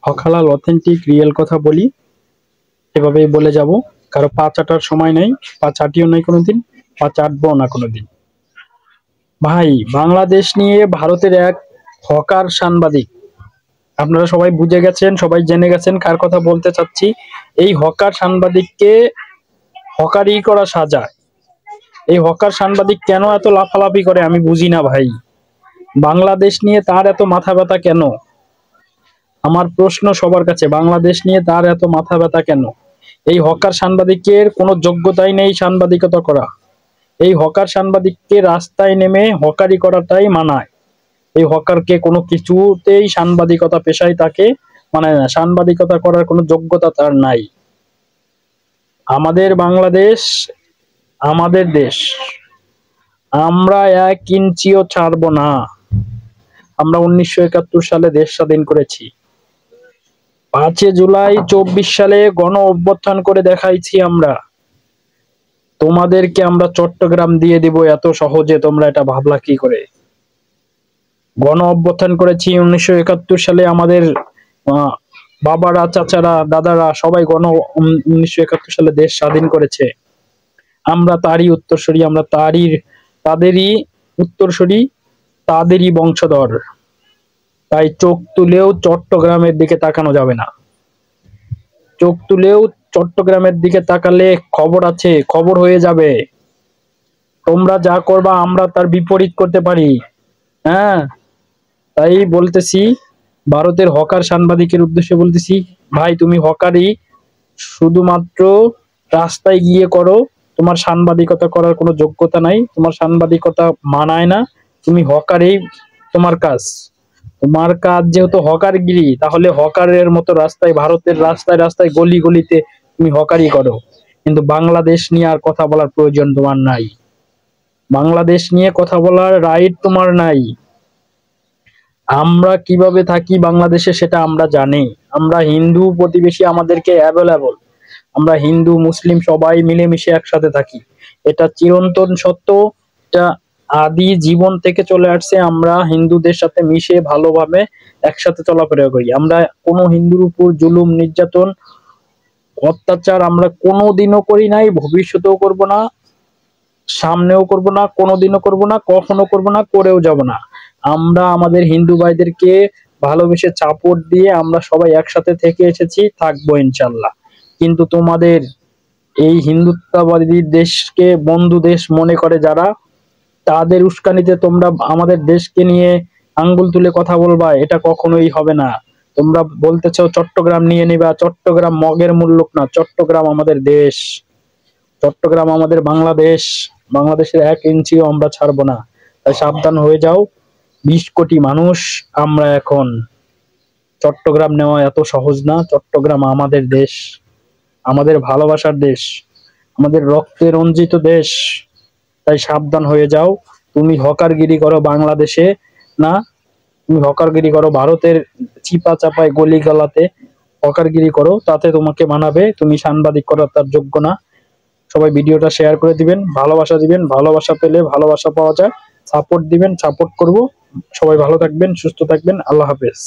হক হালাল authentic real কথা বলি, এভাবেই বলে যাব। কারো পা চাটার সময় নেই, পা চাটিও নাই কোনোদিন, পা চাটবো না কোনোদিন। ভাই, বাংলাদেশ নিয়ে ভারতের এক হকার সাংবাদিক, আপনারা সবাই বুঝে গেছেন, সবাই জেনে গেছেন কার কথা বলতে চাচ্ছি। এই হকার সাংবাদিককে হকারি করা সাজা। এই হকার সাংবাদিক কেন এত লাফালাফি করে আমি বুঝি না ভাই। বাংলাদেশ নিয়ে তার এত মাথা ব্যথা কেন? আমার প্রশ্ন সবার কাছে, বাংলাদেশ নিয়ে তার এত মাথা ব্যথা কেন? এই হকার সাংবাদিকের কোনো যোগ্যতাই নেই সাংবাদিকতা করা। এই হকার সাংবাদিককে রাস্তায় নেমে হকারি করাটাই মানায়। এই হকারকে কোনো কিছুতেই সাংবাদিকতা পেশায় তাকে মানায় না, সাংবাদিকতা করার কোনো যোগ্যতা তার নাই। আমাদের বাংলাদেশ আমাদের দেশ, আমরা 1 ইঞ্চিও ছাড়বো না। আমরা 1971 সালে দেশ স্বাধীন করেছি। 5 জুলাই 24 সালে গণ অভ্যুত্থান করে দেখাইছি আমরা। তোমাদেরকে আমরা চট্টগ্রাম দিয়ে দিব এত সহজে, তোমরা এটা ভাবলা কি করে? গণ অভ্যুত্থান করেছি 1971 সালে। আমাদের বাবারা, চাচারা, দাদারা সবাই 1971 সালে দেশ স্বাধীন করেছে। আমরা তারই উত্তরসূরি, আমরা তাদেরই উত্তরসূরি, তাদেরই বংশধর। তাই চোখ তুলেও চট্টগ্রামের দিকে তাকানো যাবে না। চোখ তুলেও চট্টগ্রামের দিকে তাকালে খবর আছে, খবর হয়ে যাবে। তোমরা যা করবা আমরা তার বিপরীত করতে পারি। হ্যাঁ, তাই বলতেছি, ভারতের হকার সাংবাদিকের উদ্দেশ্যে বলতেছি, ভাই তুমি হকারি শুধুমাত্র রাস্তায় গিয়ে করো, তোমার সাংবাদিকতা করার কোনো যোগ্যতা নাই, তোমার সাংবাদিকতা মানায় না, তুমি হকারেই তোমার কাজ। তোমার কাজ যেহেতু হকারগিরি, তাহলে হকারের মতো রাস্তায়, ভারতের রাস্তায় রাস্তায় গলি গলিতে তুমি হকারি করো। কিন্তু বাংলাদেশ নিয়ে আর কথা বলার প্রয়োজন তোমার নাই। বাংলাদেশ নিয়ে কথা বলার রাইট তোমার নাই। আমরা কিভাবে থাকি বাংলাদেশে সেটা আমরা জানি। আমরা হিন্দু প্রতিবেশী, আমাদেরকে অ্যাভেলেবল। আমরা হিন্দু মুসলিম সবাই মিলেমিশে একসাথে থাকি, এটা চিরন্তন সত্য। এটা আদি জীবন থেকে চলে আসছে। আমরা হিন্দুদের সাথে মিশে ভালোভাবে একসাথে চলাফেরা করি। আমরা কোনো হিন্দুর উপর জুলুম, নির্যাতন, অত্যাচার আমরা কোনোদিনও করি নাই, ভবিষ্যতেও করব না, সামনেও করব না, কোনোদিনও করব না, কখনো করব না, করেও যাব না। আমরা আমাদের হিন্দু ভাইদেরকে ভালোবেসে সাপোর্ট দিয়ে আমরা সবাই একসাথে থেকে এসেছি, থাকবো ইনশাল্লাহ। কিন্তু তোমাদের এই হিন্দুত্ববাদী দেশকে বন্ধু দেশ মনে করে যারা, তাদের উস্কানিতে তোমরা আমাদের দেশকে নিয়ে আঙ্গুল তুলে কথা বলবা, এটা কখনোই হবে না। তোমরা বলতেছো চট্টগ্রাম নিয়ে নিবা, চট্টগ্রাম মগের মূল্যক না, চট্টগ্রাম আমাদের দেশ, চট্টগ্রাম আমাদের বাংলাদেশ। বাংলাদেশের 1 ইঞ্চিও আমরা ছাড়বো না। তাই সাবধান হয়ে যাও। 20 কোটি মানুষ আমরা এখন। চট্টগ্রাম নেওয়া এত সহজ না। চট্টগ্রাম আমাদের দেশ, আমাদের ভালোবাসার দেশ, আমাদের রক্তে রঞ্জিত দেশ। তাই সাবধান হয়ে যাও। তুমি হকারগিরি করো বাংলাদেশে না, তুমি হকারগিরি করো ভারতের চিপা চাপায় গলি গালাতে হকারগিরি করো, তাতে তোমাকে মানাবে। তুমি সাংবাদিক করার তার যোগ্য না। সবাই ভিডিওটা শেয়ার করে দিবেন, ভালোবাসা দিবেন। ভালোবাসা পেলে ভালোবাসা পাওয়া যায়। সাপোর্ট দিবেন, সাপোর্ট করব। সবাই ভালো থাকবেন, সুস্থ থাকবেন। আল্লাহ হাফেজ।